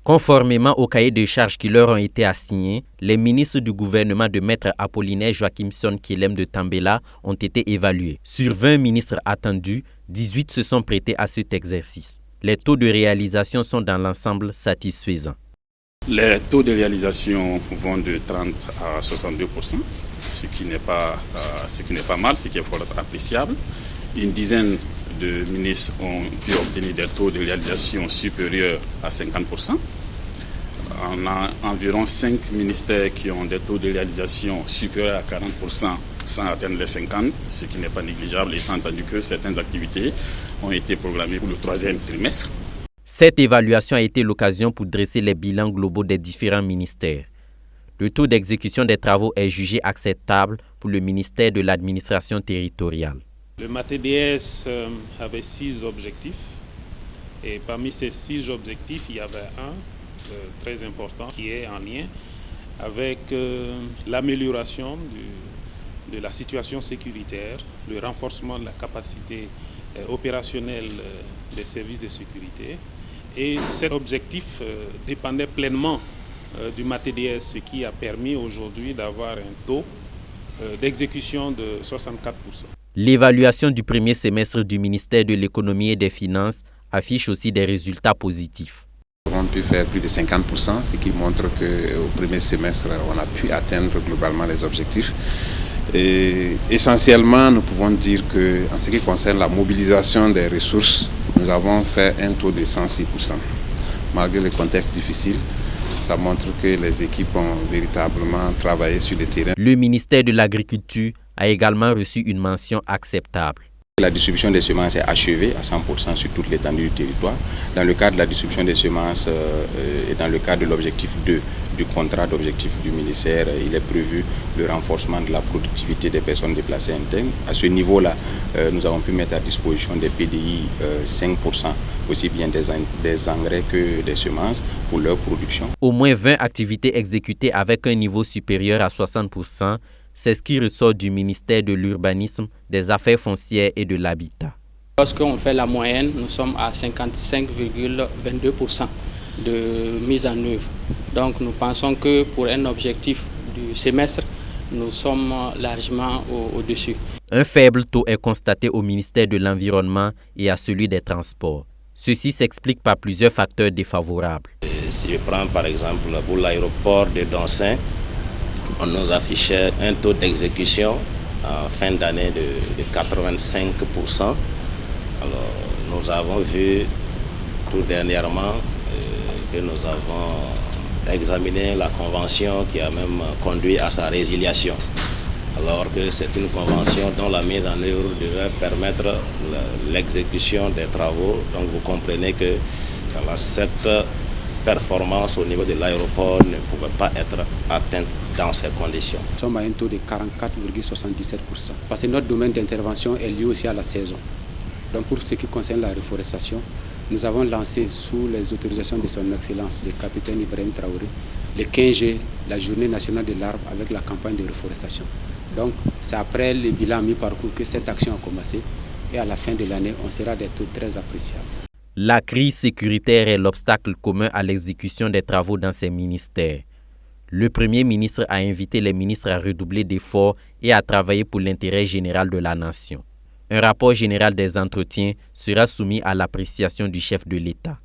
Conformément au cahier de charges qui leur ont été assignés, les ministres du gouvernement de Maître Apollinaire Joachimson Kellem de Tambela ont été évalués. Sur 20 ministres attendus, 18 se sont prêtés à cet exercice. Les taux de réalisation sont dans l'ensemble satisfaisants. Les taux de réalisation vont de 30 à 62%, ce qui n'est pas mal, ce qui est fort appréciable. Une dizaine de ministres ont pu obtenir des taux de réalisation supérieurs à 50%. On a environ 5 ministères qui ont des taux de réalisation supérieurs à 40% sans atteindre les 50%, ce qui n'est pas négligeable, étant entendu que certaines activités ont été programmées pour le 3e trimestre. Cette évaluation a été l'occasion pour dresser les bilans globaux des différents ministères. Le taux d'exécution des travaux est jugé acceptable pour le ministère de l'administration territoriale. Le MATDS avait 6 objectifs et parmi ces 6 objectifs, il y avait un très important qui est en lien avec l'amélioration de la situation sécuritaire, le renforcement de la capacité opérationnelle des services de sécurité. Et cet objectif dépendait pleinement du MATDS, ce qui a permis aujourd'hui d'avoir un taux d'exécution de 64%. L'évaluation du premier semestre du ministère de l'Économie et des Finances affiche aussi des résultats positifs. Nous avons pu faire plus de 50%, ce qui montre qu'au premier semestre, on a pu atteindre globalement les objectifs. Et essentiellement, nous pouvons dire qu'en ce qui concerne la mobilisation des ressources, nous avons fait un taux de 106%. Malgré le contexte difficile, ça montre que les équipes ont véritablement travaillé sur le terrain. Le ministère de l'Agriculture a également reçu une mention acceptable. La distribution des semences est achevée à 100% sur toute l'étendue du territoire. Dans le cadre de la distribution des semences et dans le cadre de l'objectif 2 du contrat d'objectif du ministère, il est prévu le renforcement de la productivité des personnes déplacées internes. À ce niveau-là, nous avons pu mettre à disposition des PDI 5%, aussi bien des engrais que des semences pour leur production. Au moins 20 activités exécutées avec un niveau supérieur à 60%, c'est ce qui ressort du ministère de l'Urbanisme, des Affaires foncières et de l'Habitat. Lorsqu'on fait la moyenne, nous sommes à 55,22% de mise en œuvre. Donc nous pensons que pour un objectif du semestre, nous sommes largement au-dessus. Un faible taux est constaté au ministère de l'Environnement et à celui des Transports. Ceci s'explique par plusieurs facteurs défavorables. Si je prends par exemple pour l'aéroport de Doncin, on nous affichait un taux d'exécution en fin d'année de 85%. Alors, nous avons vu tout dernièrement que nous avons examiné la convention qui a même conduit à sa résiliation. Alors que c'est une convention dont la mise en œuvre devait permettre l'exécution des travaux. Donc vous comprenez que cette performance au niveau de l'aéroport ne pouvait pas être atteinte dans ces conditions. Nous sommes à un taux de 44,77%. Parce que notre domaine d'intervention est lié aussi à la saison. Donc pour ce qui concerne la reforestation, nous avons lancé sous les autorisations de son Excellence, le capitaine Ibrahim Traoré, le 15 juillet, la journée nationale de l'arbre avec la campagne de reforestation. Donc c'est après le bilan mi-parcours que cette action a commencé et à la fin de l'année, on sera des taux très appréciables. La crise sécuritaire est l'obstacle commun à l'exécution des travaux dans ces ministères. Le Premier ministre a invité les ministres à redoubler d'efforts et à travailler pour l'intérêt général de la nation. Un rapport général des entretiens sera soumis à l'appréciation du chef de l'État.